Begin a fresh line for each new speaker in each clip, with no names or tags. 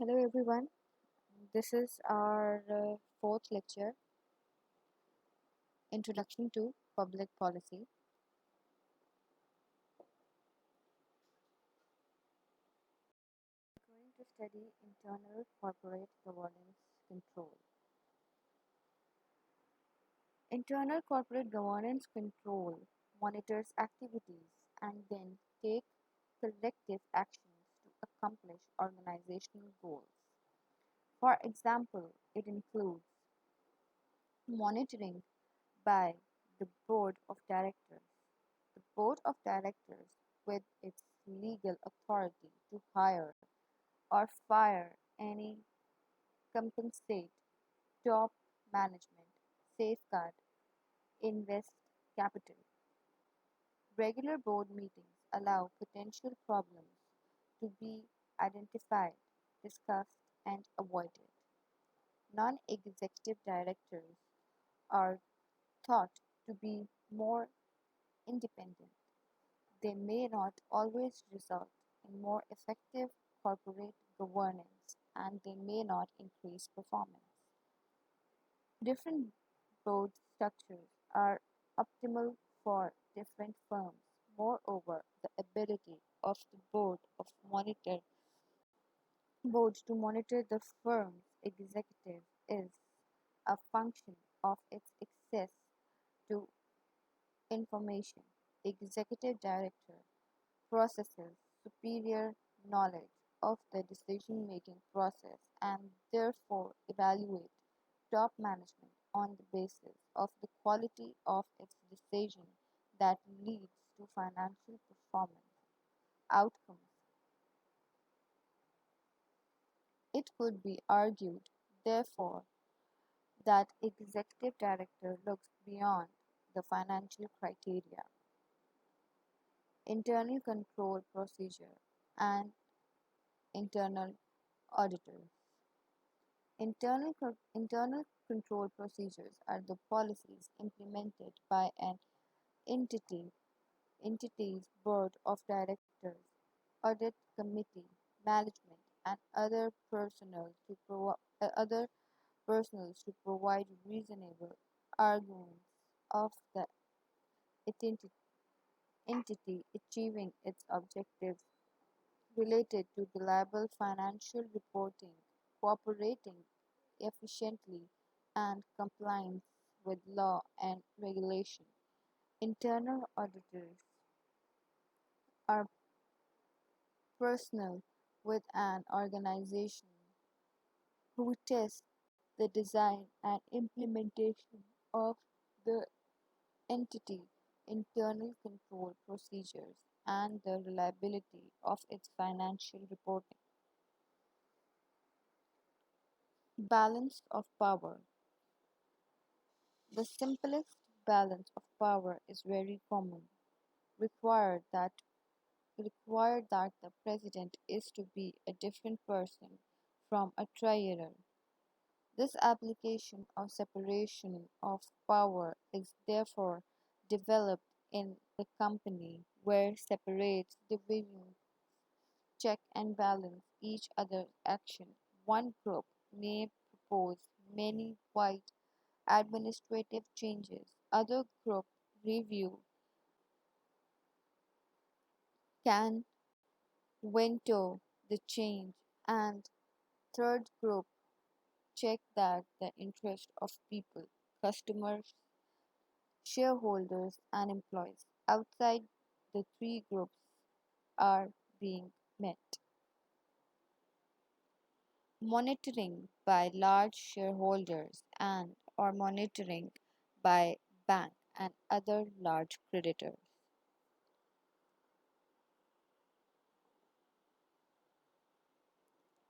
Hello everyone. This is our fourth lecture, Introduction to Public Policy. We're going to study internal corporate governance control. Internal corporate governance control monitors activities and then take corrective actions to accomplish organizational goals. For example, it includes monitoring by the Board of Directors. The Board of Directors, with its legal authority to hire or fire any, compensate top management, safeguard, invest capital. Regular board meetings allow potential problems to be identified, discussed, and avoided. Non executive directors are thought to be more independent. They may not always result in more effective corporate governance, and they may not increase performance. Different board structures are optimal for different firms. Moreover, the ability of the board to monitor the firm's executive is a function of its access to information. Executive director possesses superior knowledge of the decision-making process and therefore evaluate top management on the basis of the quality of its decision that leads to financial performance outcomes. It could be argued, therefore, that executive director looks beyond the financial criteria, internal control procedure, and internal auditors. Internal control procedures are the policies implemented by an entity's board of directors, audit committee, management, and other personnel to provide reasonable arguments of the entity achieving its objectives related to reliable financial reporting, cooperating efficiently, and compliance with law and regulation. Internal auditors are personnel with an organization who test the design and implementation of the entity internal control procedures and the reliability of its financial reporting. Balance of power. The simplest balance of power is very common, required that required that the president is to be a different person from a treasurer. This application of separation of power is therefore developed in the company where separate divisions check and balance each other's action. One group may propose many wide administrative changes. Other group review can veto the change, and third group check that the interest of people, customers, shareholders, and employees outside the three groups are being met. Monitoring by large shareholders and or monitoring by bank and other large creditors.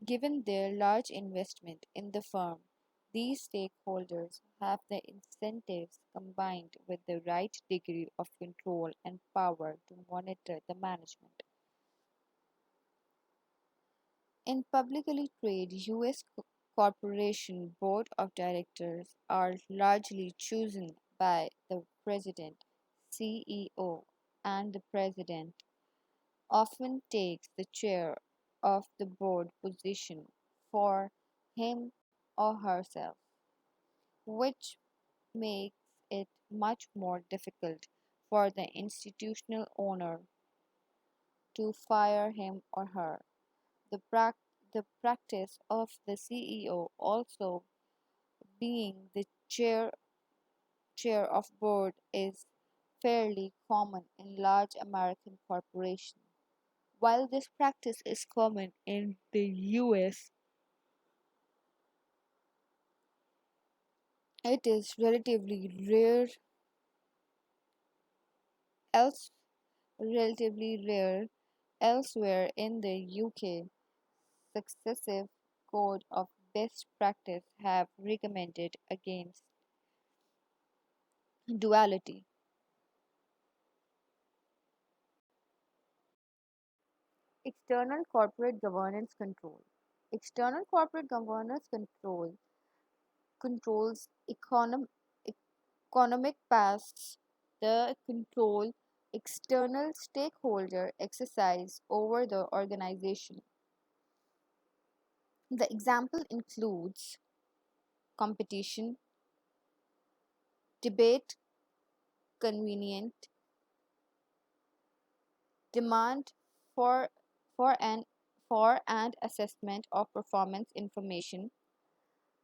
Given their large investment in the firm, these stakeholders have the incentives combined with the right degree of control and power to monitor the management. In publicly traded U.S. corporation board of directors are largely chosen by the president, CEO, and the president often takes the chair of the board position for him or herself, which makes it much more difficult for the institutional owner to fire him or her. The practice of the CEO also being the chair of board is fairly common in large American corporations. While this practice is common in the US, it is else relatively rare elsewhere in the UK. Successive code of best practice have recommended against duality. External corporate governance control. External corporate governance controls economic paths, the control external stakeholder exercise over the organization. The example includes competition, debate, convenient, demand for for an for and assessment of performance information,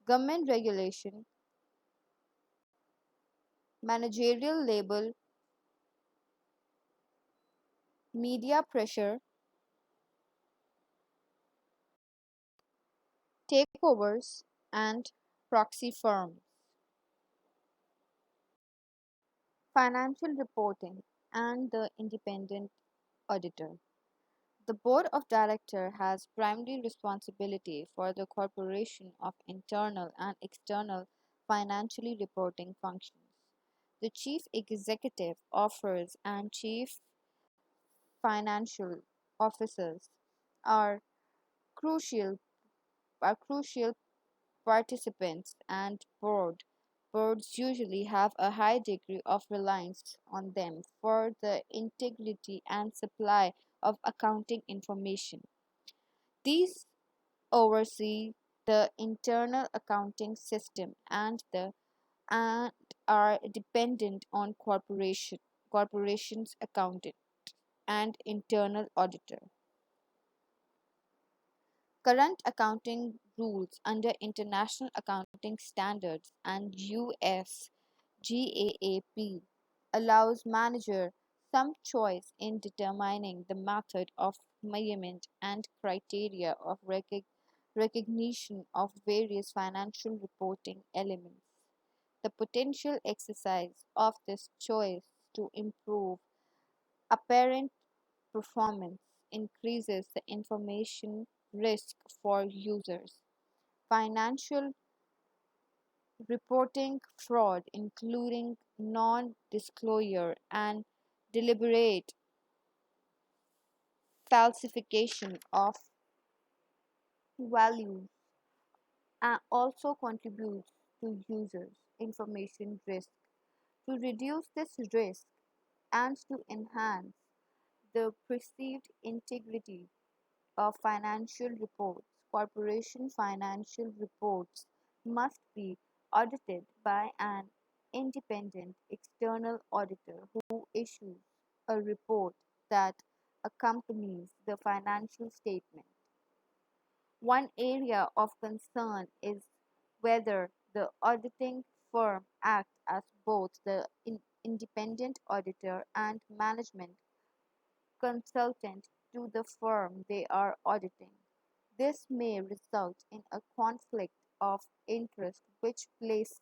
government regulation, managerial label, media pressure, takeovers, and proxy firms. Financial reporting and the independent auditor. The board of directors has primary responsibility for the corporation of internal and external financially reporting functions. The chief executive officers and chief financial officers are crucial crucial participants and boards usually have a high degree of reliance on them for the integrity and supply of accounting information. These oversee the internal accounting system and are dependent on corporation's accountant and internal auditor. Current accounting rules under International Accounting Standards and US GAAP allows manager some choice in determining the method of measurement and criteria of recognition of various financial reporting elements. The potential exercise of this choice to improve apparent performance increases the information risk for users. Financial reporting fraud, including non disclosure and deliberate falsification of values, also contributes to users' information risk. To reduce this risk and to enhance the perceived integrity of financial reports, corporation financial reports must be audited by an independent external auditor who issues a report that accompanies the financial statement. One area of concern is whether the auditing firm acts as both the independent auditor and management consultant to the firm they are auditing. This may result in a conflict of interest which places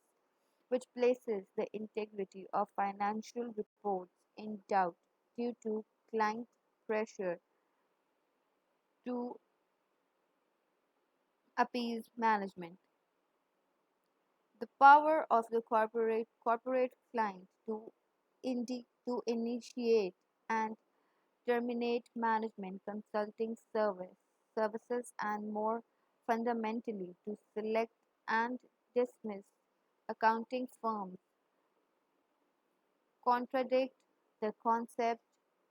the integrity of financial reports in doubt due to client pressure to appease management. The power of the corporate client to initiate and terminate management consulting services and more fundamentally to select and dismiss accounting firms contradict the concept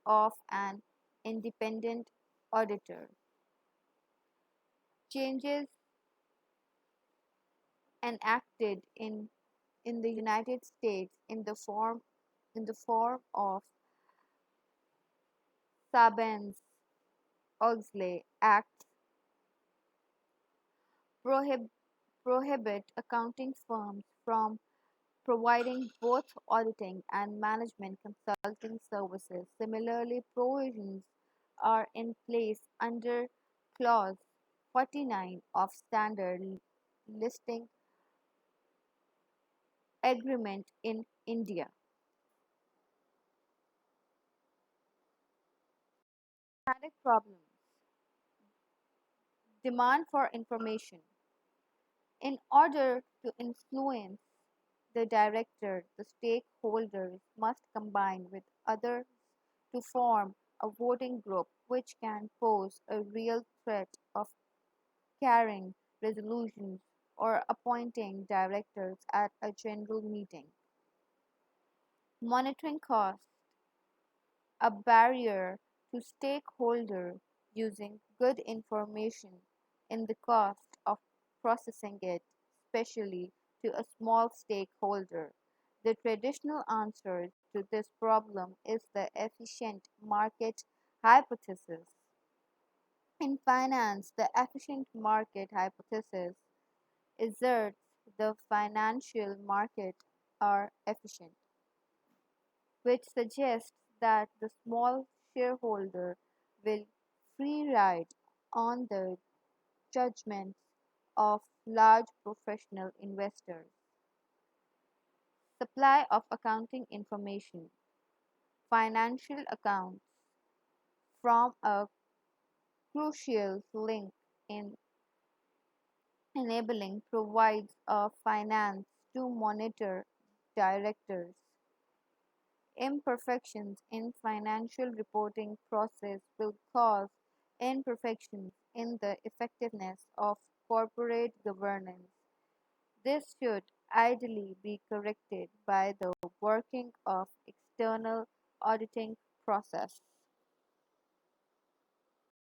of an independent auditor. Changes enacted in the United States in the form of Sarbanes-Oxley Act prohib- prohibit accounting firms from providing both auditing and management consulting services. Similarly, provisions are in place under Clause 49 of Standard Listing Agreement in India. Systematic problems. Demand for information. In order to influence the director, the stakeholders must combine with others to form a voting group which can pose a real threat of carrying resolutions or appointing directors at a general meeting. Monitoring costs, a barrier to stakeholder using good information in the cost of processing it, especially to a small stakeholder. The traditional answer to this problem is the efficient market hypothesis. In finance, the efficient market hypothesis asserts the financial markets are efficient, which suggests that the small shareholder will free ride on the judgments of large professional investors. Supply of accounting information. Financial accounts form a crucial link in enabling provides of finance to monitor directors. Imperfections in financial reporting process will cause imperfections in the effectiveness of corporate governance. This should ideally be corrected by the working of external auditing process.